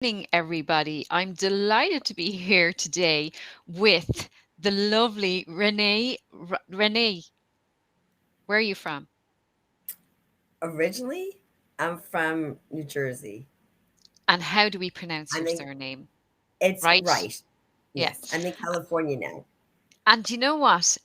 morning, everybody. I'm delighted to be here today with the lovely Renee. Renee, where are you from? Originally, I'm from New Jersey. And how do we pronounce I your think surname? it's Right? right. Yeah. Yes, I'm in California now. And you know what,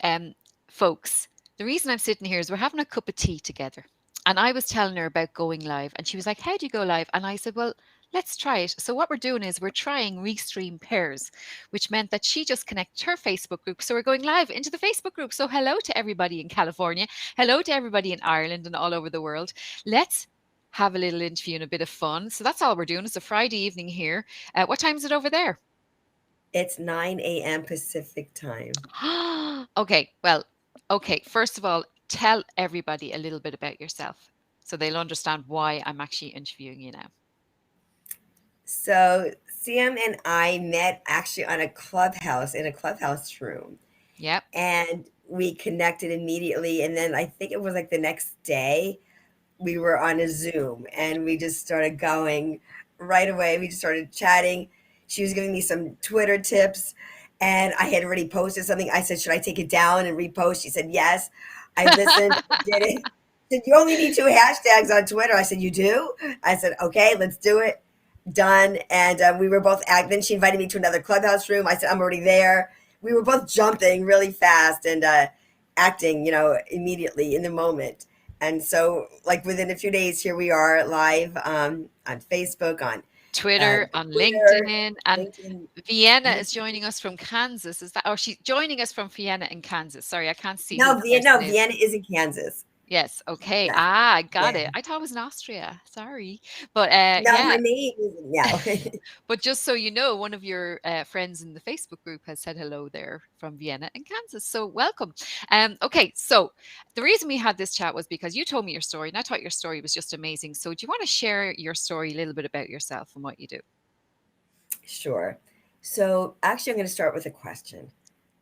folks? The reason I'm sitting here is we're having a cup of tea together. And I was telling her about going live, and she was like, "How do you go live?" And I said, "Well, let's try it." So, what we're doing is we're trying Restream Pairs, which meant that she just connected her Facebook group. So, we're going live into the Facebook group. So, hello to everybody in California. Hello to everybody in Ireland and all over the world. Let's have a little interview and a bit of fun. So, that's all we're doing. It's a Friday evening here. What time is it over there? It's 9 a.m. Pacific time. Okay, well, okay. First of all, tell everybody a little bit about yourself so they'll understand why I'm actually interviewing you now. So Sam and I met actually on a clubhouse in a clubhouse room, Yep. and we connected immediately. And then I think it was like the next day we were on a Zoom, and we just started going right away. We just started chatting. She was giving me some Twitter tips, and I had already posted something. I said, "Should I take it down and repost?" She said, "Yes." I listened, I did it. She said, "You only need 2 hashtags on Twitter." I said, "You do?" I said, "Okay, let's do it." Done. And we were both Then she invited me to another clubhouse room. I said, "I'm already there." We were both jumping really fast and acting, immediately in the moment. And so, like within a few days, here we are live on Facebook, on Twitter, on Twitter, LinkedIn, and LinkedIn, Vienna is YouTube. joining us from Kansas. Is that? Oh, she's joining us from Vienna in Kansas. Sorry, I can't see who No, the person is. Vienna is in Kansas. Yes. Okay. Yeah, Ah, got yeah. it. I thought it was in Austria. Sorry, but No, yeah. her name is no. But just so you know, one of your friends in the Facebook group has said hello there from Vienna and Kansas. So welcome. Okay, so the reason we had this chat was because you told me your story, and I thought your story was just amazing. So do you want to share your story a little bit about yourself and what you do? Sure. So, actually, I'm going to start with a question.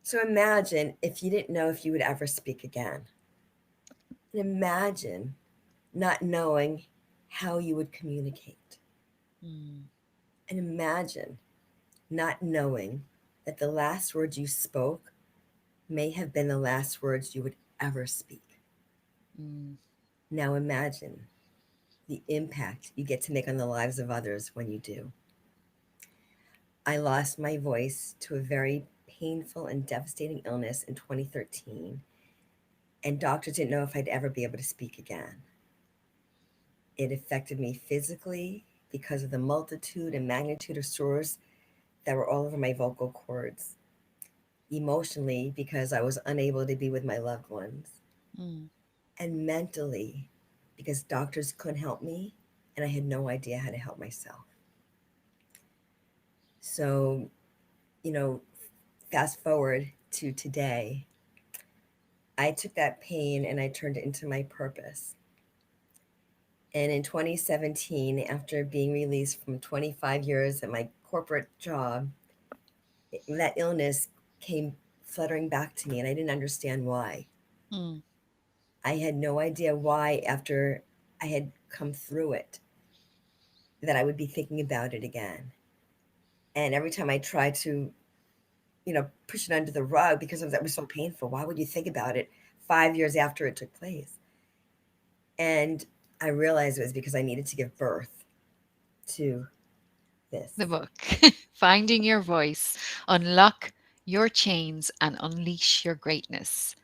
So, imagine if you didn't know if you would ever speak again. And imagine not knowing how you would communicate. Mm, And imagine not knowing that the last words you spoke may have been the last words you would ever speak. mm, Now, imagine the impact you get to make on the lives of others when you do. I lost my voice to a very painful and devastating illness in 2013, and doctors didn't know if I'd ever be able to speak again. It affected me physically because of the multitude and magnitude of sores that were all over my vocal cords, emotionally, because I was unable to be with my loved ones, mm. and mentally, because doctors couldn't help me and I had no idea how to help myself. So, you know, fast forward to today, I took that pain and I turned it into my purpose. And in 2017, after being released from 25 years at my corporate job, that illness came fluttering back to me, and I didn't understand why. Mm, I had no idea why, after I had come through it, that I would be thinking about it again. And every time I tried to, push it under the rug because that was so painful, why would you think about it 5 years after it took place? And I realized it was because I needed to give birth to this. the book, Finding Your Voice, Unlock Your Chains and Unleash Your Greatness.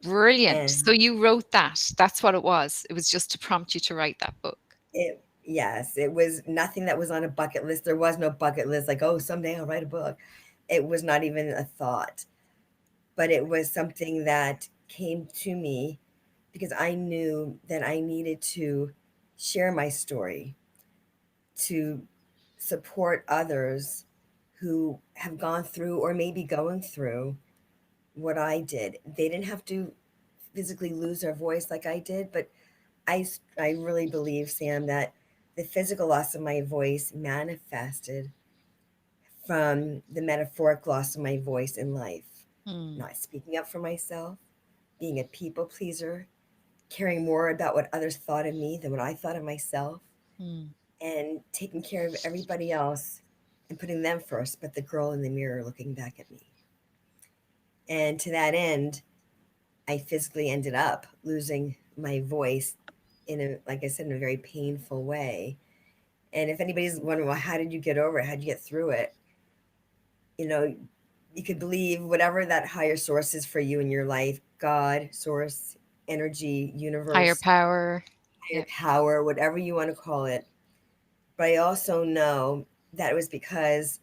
Brilliant. So And you wrote that. That's what it was. It was just to prompt you to write that book. yes, it was nothing that was on a bucket list. There was no bucket list like, oh, someday I'll write a book. It was not even a thought, but it was something that came to me because I knew that I needed to share my story to support others who have gone through or maybe going through what I did. They didn't have to physically lose their voice like I did, but I really believe, Sam, that the physical loss of my voice manifested from the metaphoric loss of my voice in life. Mm, Not speaking up for myself, being a people pleaser, caring more about what others thought of me than what I thought of myself. mm. and taking care of everybody else and putting them first, but the girl in the mirror looking back at me. And to that end, I physically ended up losing my voice in a, like I said, in a very painful way. And if anybody's wondering, well, how did you get over it? How did you get through it? You know, you could believe whatever that higher source is for you in your life, God, source, energy, Higher universe, power. higher Yeah. power, whatever you want to call it. But I also know that it was because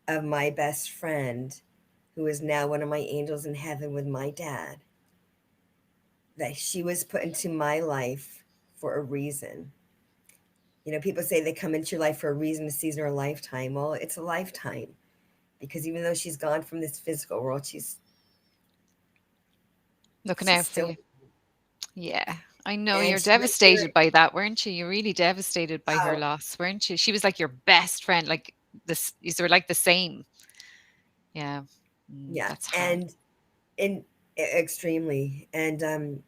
of my best friend, who is now one of my angels in heaven with my dad, that she was put into my life for a reason. You know, people say they come into your life for a reason, a season, or a lifetime. Well, it's a lifetime because even though she's gone from this physical world, Looking she's out for still, you. Yeah. I know and you're she was there. devastated by that, weren't you? You're really devastated by her Oh, loss, weren't you? She was like your best friend, like this. You were like the same. Yeah. yeah, That's hard. and in extremely, and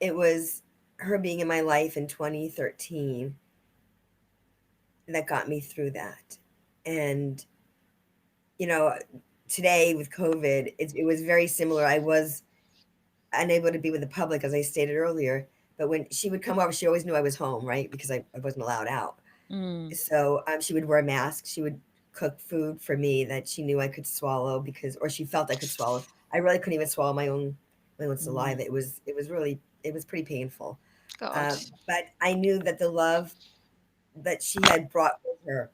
it was her being in my life in 2013 that got me through that. And you know, today with COVID, it was very similar. I was unable to be with the public, as I stated earlier. But when she would come over, she always knew I was home, right? Because I wasn't allowed out. Mm, So she would wear a mask. She would cook food for me that she knew I could swallow because, or she felt I could swallow. I really couldn't even swallow my own mm. saliva. It was really, it was pretty painful. God. But I knew that the love that she had brought with her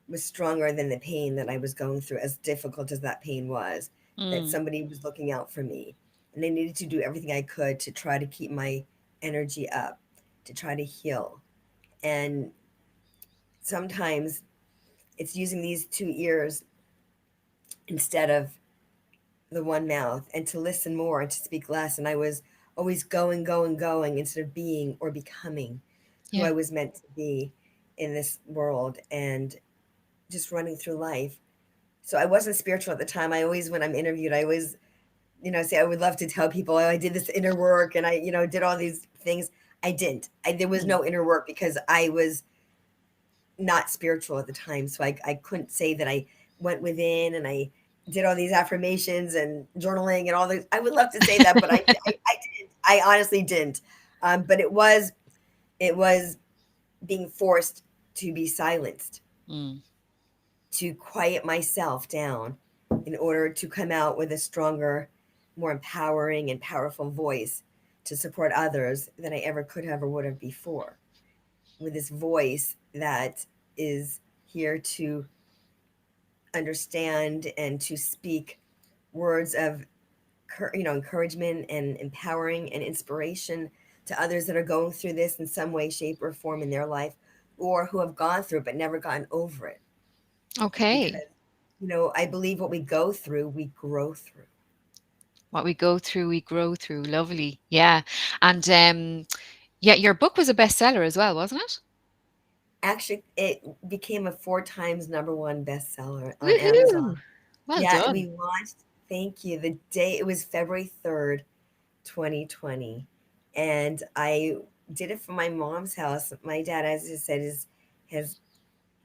was stronger than the pain that I was going through, as difficult as that pain was, that Mm. somebody was looking out for me. And I needed to do everything I could to try to keep my energy up, to try to heal. And sometimes it's using these two ears instead of the one mouth, and to listen more and to speak less. And I was always going, going, going instead of being or becoming who Yeah. I was meant to be in this world, and just running through life. So I wasn't spiritual at the time. I always, when I'm interviewed, I always, say I would love to tell people, oh, I did this inner work and I, did all these things. I didn't. There was Mm. no inner work because I was not spiritual at the time. So I couldn't say that I went within and I did all these affirmations and journaling and all this. I would love to say that, but I didn't. I honestly didn't. But it was being forced to be silenced, Mm. to quiet myself down in order to come out with a stronger, more empowering and powerful voice to support others than I ever could have or would have before. With this voice that is here to understand and to speak words of encouragement and empowering and inspiration to others that are going through this in some way, shape, or form in their life, or who have gone through it but never gotten over it. Because Okay. I believe what we go through, we grow through. What we go through, we grow through. Lovely. Yeah. And yeah, your book was a bestseller as well, wasn't it? Actually, it became a four times number one bestseller on Woohoo. Amazon. Well Yeah, done. we launched, thank you, the day it was February 3rd, 2020. And I did it from my mom's house. My dad, as I said, has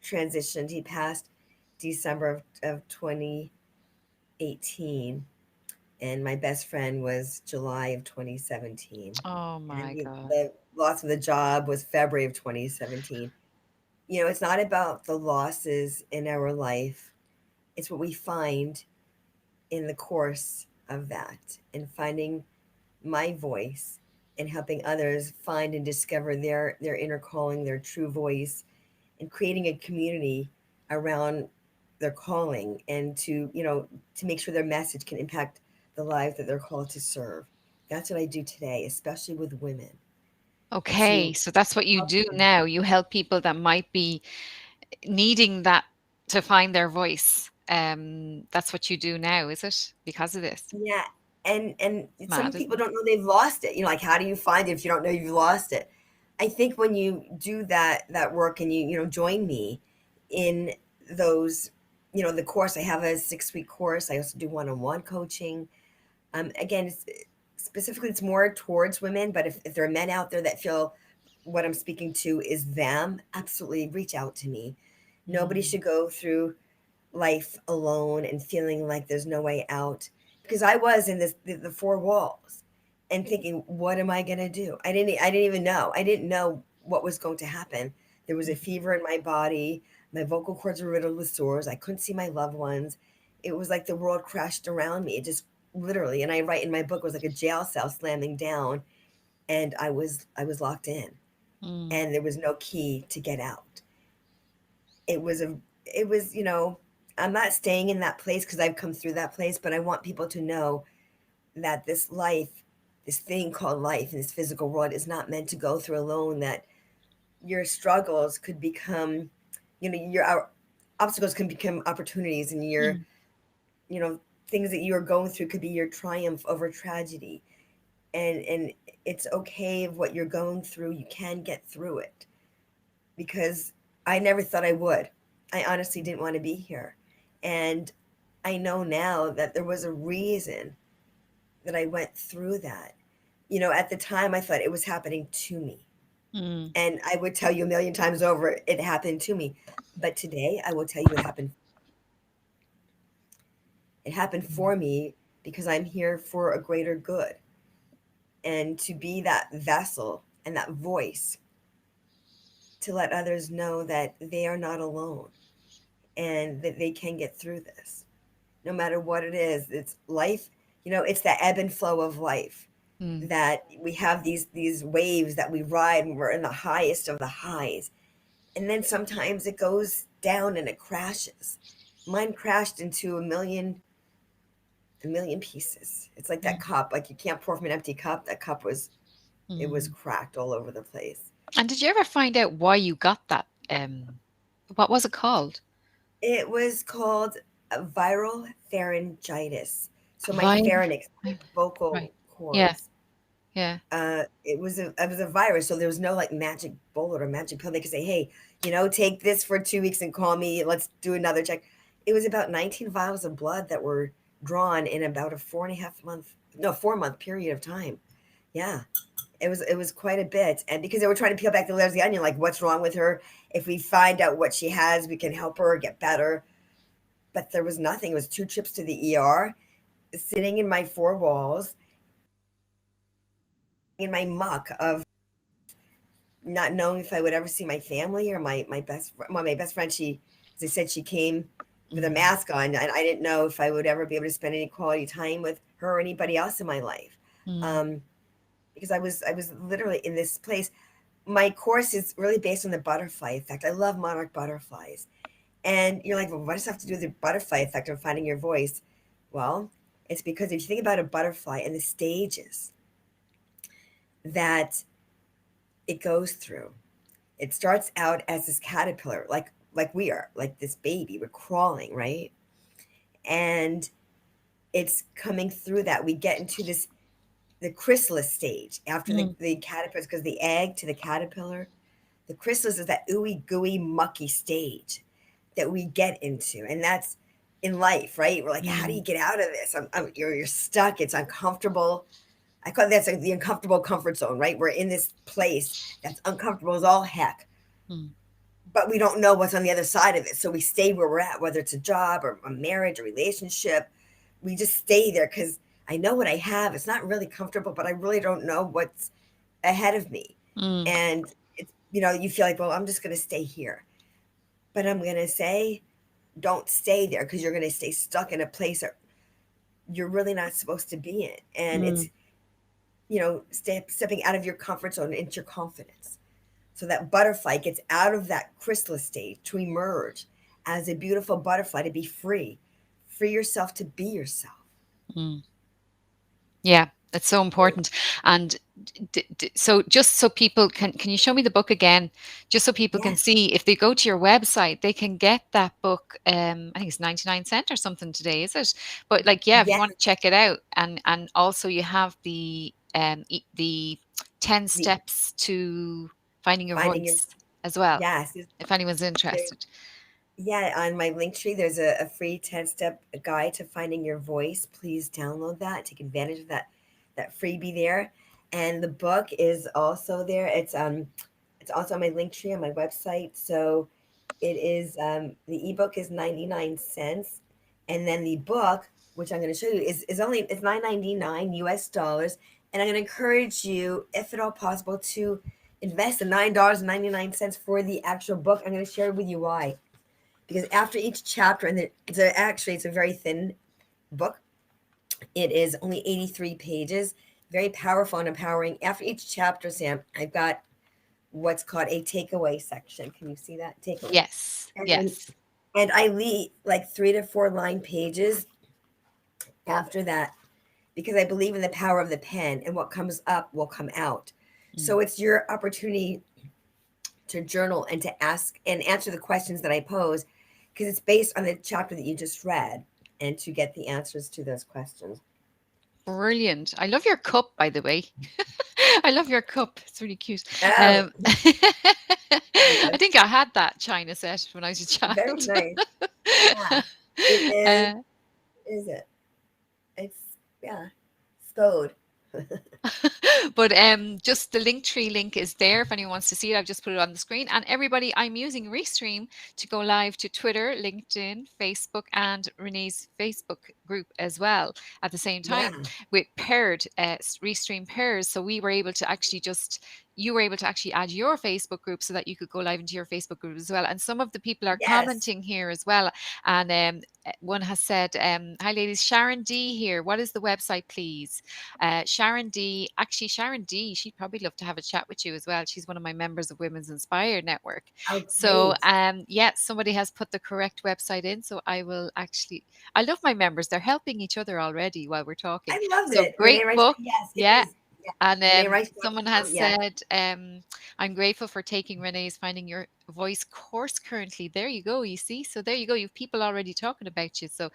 transitioned. He passed December of 2018. And my best friend was July of 2017. Oh And my God. the loss of the job was February of 2017. It's not about the losses in our life, it's what we find in the course of that, and finding my voice and helping others find and discover their inner calling, their true voice, and creating a community around their calling, and to make sure their message can impact the lives that they're called to serve. That's what I do today, especially with women, Okay. to So that's what you help do them. now. You help people that might be needing that to find their voice. That's what you do now, is it? Because of this. Yeah, and It's some mad, isn't people it? don't know they've lost it. Like, how do you find it if you don't know you've lost it? I think when you do that work and you join me in those, the course. I have a 6-week course. I also do one-on-one coaching. Again, specifically, it's more towards women, but if there are men out there that feel what I'm speaking to is them, absolutely reach out to me. Nobody Mm. should go through life alone and feeling like there's no way out, because I was in the four walls and thinking, what am I going to do? I didn't even know. I didn't know what was going to happen. There was a Mm. fever in my body. My vocal cords were riddled with sores. I couldn't see my loved ones. It was like the world crashed around me. It just literally, and I write in my book, it was like a jail cell slamming down, and I was locked in, Mm. and there was no key to get out. It was a it was, I'm not staying in that place because I've come through that place, but I want people to know that this life, this thing called life in this physical world, is not meant to go through alone. That your struggles could become, your obstacles can become opportunities, and your, Mm. you know, things that you are going through could be your triumph over tragedy. And it's okay if what you're going through, you can get through it, because I never thought I would. I honestly didn't want to be here. And I know now that there was a reason that I went through that. At the time, I thought it was happening to me. Mm. And I would tell you a million times over, it happened to me. But today, I will tell you it happened. It happened Mm. for me because I'm here for a greater good, and to be that vessel and that voice to let others know that they are not alone and that they can get through this no matter what it is. It's life, it's the ebb and flow of life, Mm. that we have these waves that we ride when we're in the highest of the highs. And then sometimes it goes down and it crashes. Mine crashed into a million pieces. It's like that Mm. cup, like you can't pour from an empty cup. That cup it was Mm. cracked all over the place. And did you ever find out why you got that? What was it called? It was called viral pharyngitis. So my Vine. pharynx, my Right. vocal Yeah. cords, Yeah. it was a virus. So there was no like magic bullet or magic pill. They could say, hey, take this for 2 weeks and call me. Let's do another check. It was about 19 vials of blood that were drawn in about a 4.5 month, no, 4 month period of time. Yeah, it was quite a bit. And because they were trying to peel back the layers of the onion, like what's wrong with her? If we find out what she has, we can help her get better. But there was nothing. It was 2 trips to the ER, sitting in my four walls, in my muck of not knowing if I would ever see my family or my best friend. She, as I said, she came with a Mm. mask on, and I didn't know if I would ever be able to spend any quality time with her or anybody else in my life, Mm. um, because I was literally in this place. My course is really based on the butterfly effect. I love monarch butterflies, and you're like, well, what does it have to do with the butterfly effect of finding your voice? Well, it's because if you think about a butterfly and the stages that it goes through. It starts out as this caterpillar, like we are, like this baby. We're crawling, right? And it's coming through that. We get into the chrysalis stage after the, Mm. the caterpillar, because the egg to the caterpillar, the chrysalis is that ooey gooey mucky stage that we get into. And that's in life, right? We're like, how do you Mm. get out of this? You're stuck. It's uncomfortable. I call that's like the uncomfortable comfort zone, right? We're in this place that's uncomfortable as all heck, Mm. but we don't know what's on the other side of it. So we stay where we're at, whether it's a job or a marriage or relationship. We just stay there because I know what I have. It's not really comfortable, but I really don't know what's ahead of me. Mm. And you feel like, well, I'm just going to stay here. But I'm going to say, don't stay there, because you're going to stay stuck in a place that you're really not supposed to be in. And it's, Mm. stepping out of your comfort zone into your confidence. So that butterfly gets out of that chrysalis stage to emerge as a beautiful butterfly, to be free. Free yourself to be yourself. Mm. Yeah, it's so important. And so just so people can you show me the book again? Just so people can Yes, see, if they go to your website, they can get that book. I think it's 99 cents or something today, is it? But like, yeah, if you yes, want to check it out, and also you have the 10 the steps to finding your finding your voice as well, yes. if anyone's There, interested. yeah, on my link tree, there's a free 10-step guide to finding your voice. Please download that. Take advantage of that freebie there. And the book is also there. It's It's also on my link tree on my website. So it is the ebook is 99 cents, and then the book, which I'm going to show you, is only it's 9.99 US dollars. And I'm going to encourage you, if at all possible, to invest the $9.99 for the actual book. I'm going to share with you why. Because after each chapter, and it's a very thin book. It is only 83 pages, very powerful and empowering. After each chapter, Sam, I've got what's called a takeaway section. Can you see that? Takeaway. Yes, And yes. and I leave like 3 to 4 line pages after that because I believe in the power of the pen, and what comes up will come out. Mm. So it's your opportunity to journal and to ask and answer the questions that I pose, because it's based on the chapter that you just read, and to get the answers to those questions. Brilliant. I love your cup, by the way. I love your cup. It's really cute. Oh, I yes, think I had that china set when I was a very child. nice. Yeah, it is. Uh, Is it? It's yeah, Scode. but just the link tree link is there if anyone wants to see it. I've just put it on the screen. And everybody, I'm using Restream to go live to Twitter, LinkedIn, Facebook, and Renee's Facebook group as well at the same Yeah. time with paired Restream pairs. So we were able to actually just you were able to actually add your Facebook group so that you could go live into your Facebook group as well. And some of the people are Yes. commenting here as well. And one has said, "Hi ladies, Sharon D here. What is the website, please?" Sharon D, actually, Sharon D, she'd probably love to have a chat with you as well. She's one of my members of Women's Inspired Network. Oh, So, great. yeah, somebody has put the correct website in. So I will actually, I love my members. They're helping each other already while we're talking. I love So it. Renee great Reisch. book. Yes, it Yeah. is. Yeah. And someone has ReneeReisch.com. Yes. said, I'm grateful for taking Renee's Finding Your Voice course currently. There you go. You see? So there you go. You've people already talking about you. So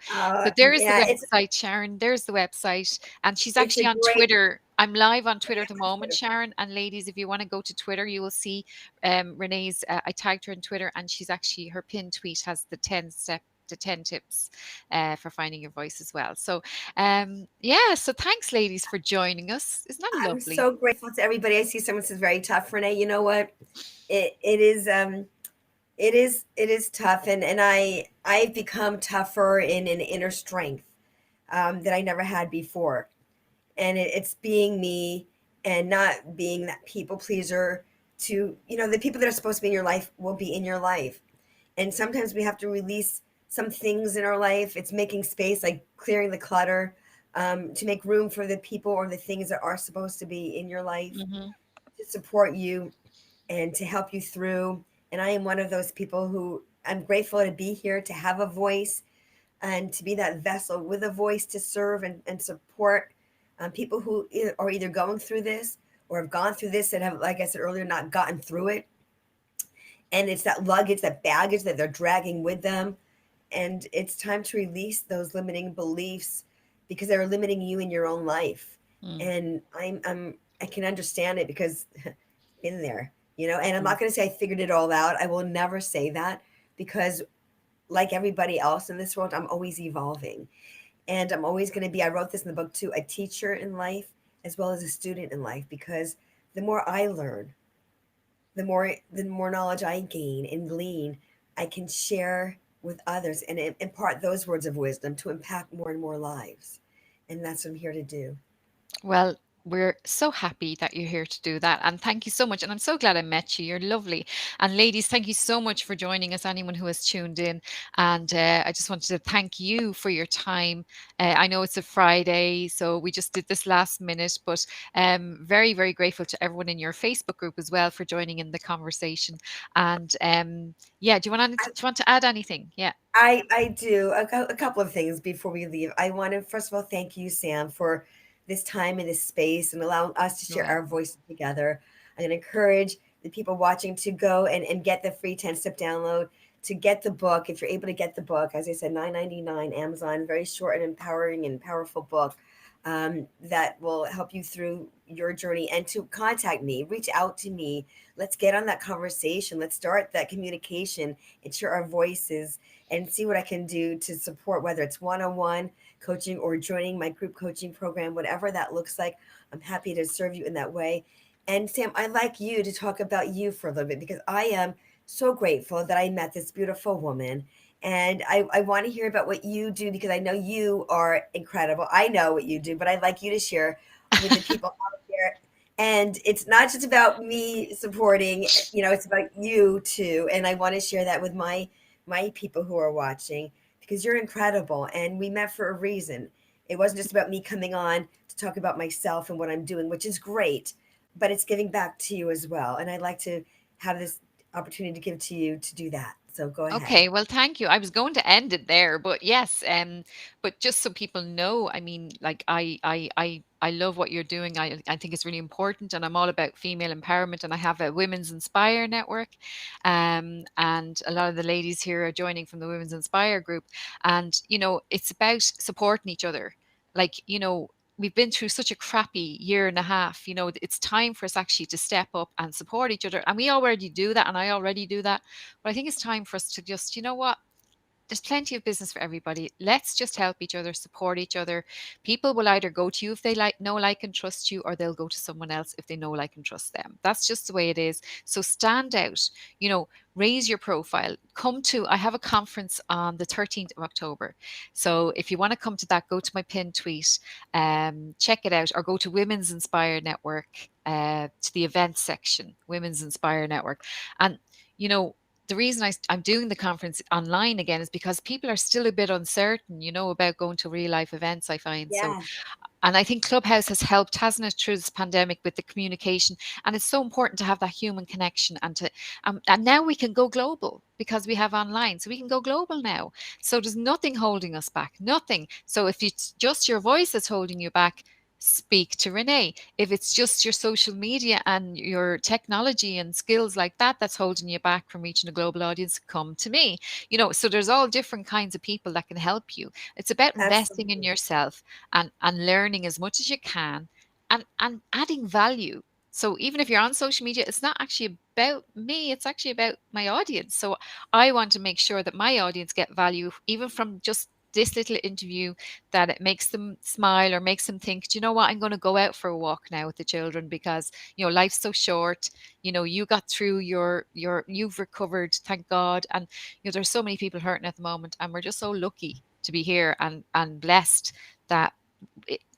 there's the Yeah. website, Sharon. There's the website. And she's It's a actually on great. Twitter. I'm live on I Twitter at the am on moment, Twitter. Sharon. And ladies, if you want to go to Twitter, you will see Renee's. I tagged her on Twitter, and she's actually her pinned tweet has the 10 tips for finding your voice as well. So, yeah. So thanks, ladies, for joining us. Isn't that I'm lovely? so grateful to everybody. I see someone says very tough, Renee. You know what? It is it is tough, and I've become tougher in an inner strength that I never had before, and it's being me and not being that people pleaser. To the people that are supposed to be in your life will be in your life, and sometimes we have to release some things in our life. It's making space, like clearing the clutter, to make room for the people or the things that are supposed to be in your life Hmm. to support you and to help you through. And I am one of those people who I'm grateful to be here, to have a voice, and to be that vessel with a voice to serve and support people who are either going through this or have gone through this and have, like I said earlier, not gotten through it. And it's that luggage, that baggage that they're dragging with them. And it's time to release those limiting beliefs because they're limiting you in your own life. Mm, And I can understand it because been there, and I'm mm. not going to say I figured it all out. I will never say that because, like everybody else in this world, I'm always evolving. And I'm always going to be, I wrote this in the book too, a teacher in life as well as a student in life, because the more I learn, the more knowledge I gain and glean, I can share with others and impart those words of wisdom to impact more and more lives. And that's what I'm here to do. Well, we're so happy that you're here to do that. And thank you so much. And I'm so glad I met you. You're lovely. And ladies, thank you so much for joining us, anyone who has tuned in. And I just wanted to thank you for your time. I know it's a Friday, so we just did this last minute, but very, very grateful to everyone in your Facebook group as well for joining in the conversation. And yeah, do you want to add anything? Yeah. I do a couple of things before we leave. I want to first of all thank you, Sam, for this time and this space and allowing us to You're share our welcome. voices together. I'm going to encourage the people watching to go and get the free 10-step download, to get the book. If you're able to get the book, as I said, 9.99 Amazon, very short and empowering and powerful book that will help you through your journey. And to contact me, reach out to me. Let's get on that conversation. Let's start that communication and share our voices and see what I can do to support, whether it's one-on-one coaching or joining my group coaching program, whatever that looks like. I'm happy to serve you in that way. And Sam, I'd like you to talk about you for a little bit because I am so grateful that I met this beautiful woman. And I want to hear about what you do because I know you are incredible. I know what you do, but I'd like you to share with the people out there. And it's not just about me supporting, it's about you too. And I want to share that with my people who are watching because you're incredible. And we met for a reason. It wasn't just about me coming on to talk about myself and what I'm doing, which is great, but it's giving back to you as well. And I'd like to have this opportunity to give to you to do that. So go ahead. Okay, well, thank you. I was going to end it there, but yes, but just so people know, I mean, like I love what you're doing. I think it's really important, and I'm all about female empowerment. And I have a Women's Inspire network, and a lot of the ladies here are joining from the Women's Inspire group, and it's about supporting each other. Like we've been through such a crappy year and a half. It's time for us actually to step up and support each other, and we already do that, and I already do that, but I think it's time for us to just, you know what? There's plenty of business for everybody. Let's just help each other, support each other. People will either go to you if they know, like, and trust you, or they'll go to someone else if they know, like, and trust them. That's just the way it is. So stand out, you know, raise your profile. I have a conference on the 13th of October. So if you want to come to that, go to my pinned tweet, check it out, or go to Women's Inspire Network, to the events section, Women's Inspire Network. And, you know, the reason I'm doing the conference online again is because people are still a bit uncertain, about going to real life events, I find. So, Yes, and I think Clubhouse has helped, hasn't it, through this pandemic with the communication. And it's so important to have that human connection and now we can go global because we have online. So we can go global now. So there's nothing holding us back, nothing. So if it's just your voice that's holding you back, speak to Renee. If it's just your social media and your technology and skills like that that's holding you back from reaching a global audience, come to me. So there's all different kinds of people that can help you. It's about investing in absolutely. yourself and learning as much as you can and adding value. So even if you're on social media, it's not actually about me, it's actually about my audience. So I want to make sure that my audience get value even from just this little interview, that it makes them smile or makes them think, do you know what, I'm going to go out for a walk now with the children because life's so short. You got through you've recovered, thank God. And there's so many people hurting at the moment, and we're just so lucky to be here and blessed that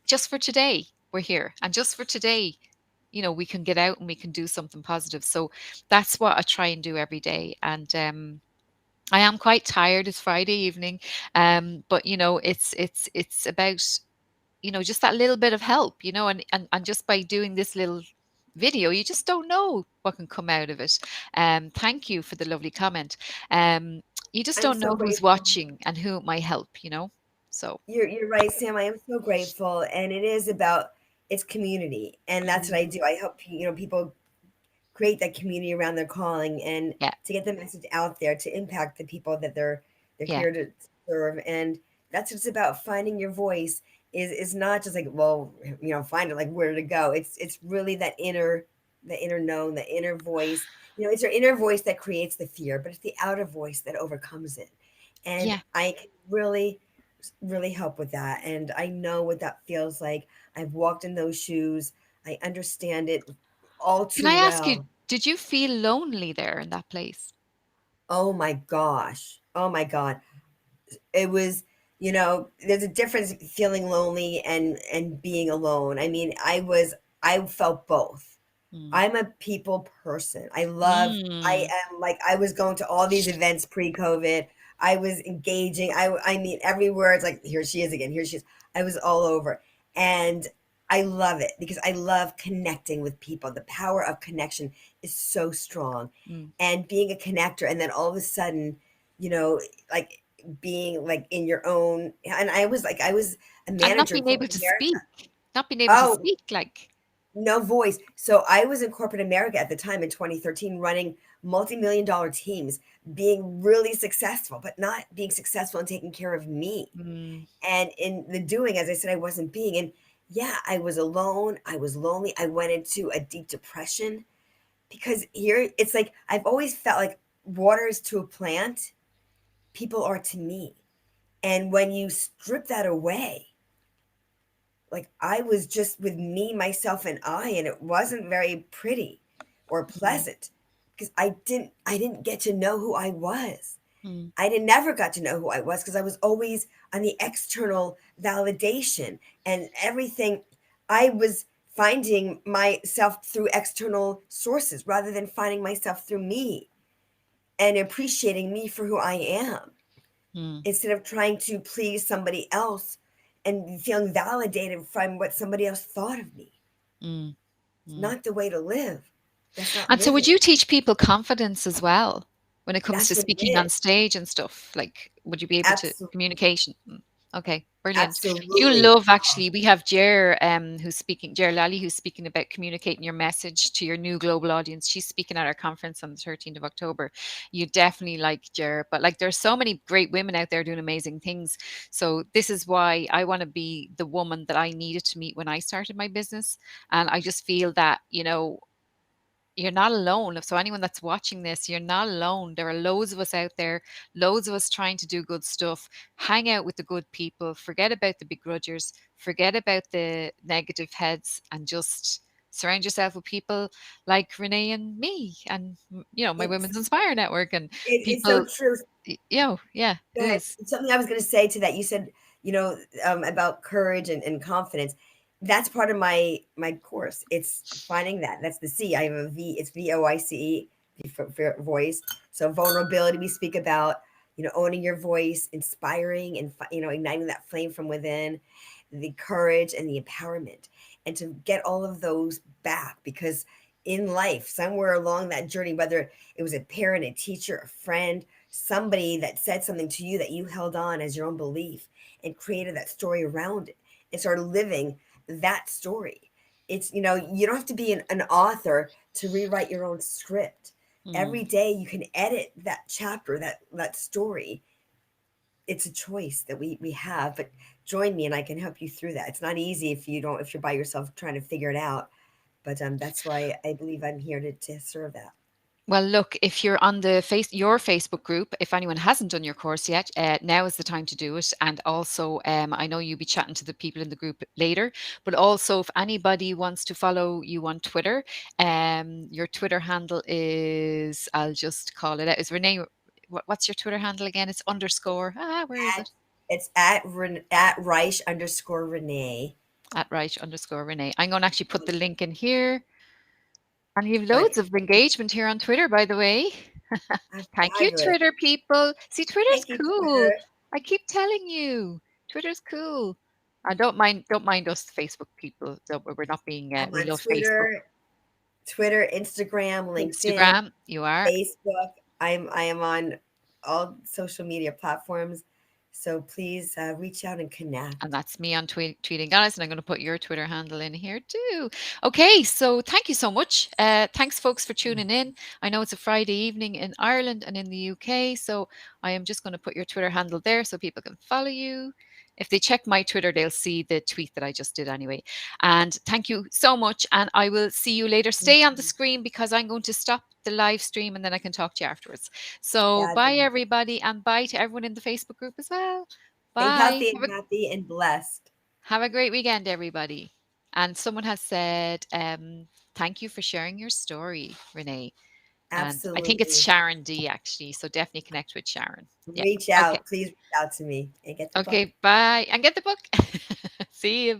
just for today we're here, and just for today we can get out and we can do something positive. So that's what I try and do every day. And I am quite tired. It's Friday evening, but it's about just that little bit of help, and just by doing this little video, you just don't know what can come out of it. Thank you for the lovely comment. You just I'm don't so know who's grateful. watching and who it might help. So You're right, Sam. I am so grateful, and it is about it's community, and that's what I mm, do. I help people create that community around their calling and yeah, to get the message out there to impact the people that they're yeah, here to serve. And that's what it's about. Finding your voice is not just like, well, find it like where to go. It's really the inner known, the inner voice. It's your inner voice that creates the fear, but it's the outer voice that overcomes it. And yeah. I can really help with that. And I know what that feels like. I've walked in those shoes. I understand it all Can too I ask you, well. did you feel lonely there in that place? Oh my gosh. Oh my God. It was, there's a difference feeling lonely and being alone. I mean, I felt both. Mm. I'm a people person. I Mm. am like, I was going to all these events pre-COVID. I was engaging. I mean, everywhere it's like, here she is again. Here she is. I was all over. And I love it because I love connecting with people. The power of connection is so strong. Mm. And being a connector, and then all of a sudden, you know, like being like in your own, and I was a And not manager in being able corporate to America. speak, not being able to Oh, speak, like. no voice. So I was in corporate America at the time in 2013, running multi-million dollar teams, being really successful, but not being successful and taking care of me. Mm. And in the doing, as I said, I wasn't being. And yeah, I was alone. I was lonely. I went into a deep depression because here it's like I've always felt like water is to a plant, people are to me. And when you strip that away, like I was just with me, myself, and I, and it wasn't very pretty or Mm, pleasant because I didn't get to know who I was. mm, I didn't never got to know who I was because I was always on the external validation and everything. I was finding myself through external sources rather than finding myself through me and appreciating me for who I am mm, instead of trying to please somebody else and feeling validated from what somebody else thought of me. mm, It's mm. not the way to live. That's not And so would living. you teach people confidence as well when it comes to That's what it speaking on is. stage and stuff? Like, would you be able to Absolutely. communication? Mm, okay, brilliant. You Absolutely. love actually. We have Jer, who's speaking, Jer Lally, who's speaking about communicating your message to your new global audience. She's speaking at our conference on the 13th of October. You definitely like Jer, but like there's so many great women out there doing amazing things. So this is why I want to be the woman that I needed to meet when I started my business. And I just feel that, you're not alone. So anyone that's watching this, you're not alone. There are loads of us out there, loads of us trying to do good stuff. Hang out with the good people. Forget about the begrudgers. Forget about the negative heads, and just surround yourself with people like Renee and me, and my Women's It's Inspire Network, and it's so people. true. Yeah, Go it ahead. is. Something I was going to say to that. You said, you know, about courage and confidence. That's part of my course. It's finding that. That's the C. I have a V. It's VOICE for voice. So vulnerability. We speak about, owning your voice, inspiring, and igniting that flame from within, the courage and the empowerment, and to get all of those back because in life, somewhere along that journey, whether it was a parent, a teacher, a friend, somebody that said something to you that you held on as your own belief and created that story around it and started living that story. It's, you don't have to be an author to rewrite your own script. Mm. Every day you can edit that chapter, that story. It's a choice that we have, but join me and I can help you through that. It's not easy if you're by yourself trying to figure it out. But that's why I believe I'm here to serve that. Well, look, if you're on your Facebook group, if anyone hasn't done your course yet, now is the time to do it. And also, I know you'll be chatting to the people in the group later, but also if anybody wants to follow you on Twitter, your Twitter handle is, I'll just call it out, is Renee. What's your Twitter handle again? It's underscore. Where is At it? It's at Reisch underscore Renee. At right underscore Renee. I'm going to actually put the link in here. And you've But loads of engagement here on Twitter, by the way. I'm Thank you, fabulous. Twitter people. See, Twitter's Thank you, cool. Twitter. I keep telling you, Twitter's cool. I don't mind us Facebook people. We're not being. I'm We on love Facebook, Twitter, Instagram, LinkedIn, Instagram. You are, Facebook. I am on all social media platforms. So please reach out and and connect. that's me on tweeting, guys. And I'm going to put your Twitter handle in here too. Okay, so thank you so much. Thanks, folks, for tuning in. I know it's a Friday evening in Ireland and in the UK, so I am just going to put your Twitter handle there so people can follow you. If they check my Twitter, they'll see the tweet that I just did anyway. And thank you so much. And I will see you later. Stay on the screen because I'm going to stop the live stream and then I can talk to you afterwards. So bye, Fabulous. everybody, and bye to everyone in the Facebook group as well. Stay Bye. healthy Have and a happy and blessed. have a great weekend, everybody. And someone has said, thank you for sharing your story, Renee. And I think it's Absolutely. Sharon D, actually. So definitely connect with Sharon. Yeah. Reach Okay. out. Please reach out to me and get the book. Okay. Bye. And get the book. See you.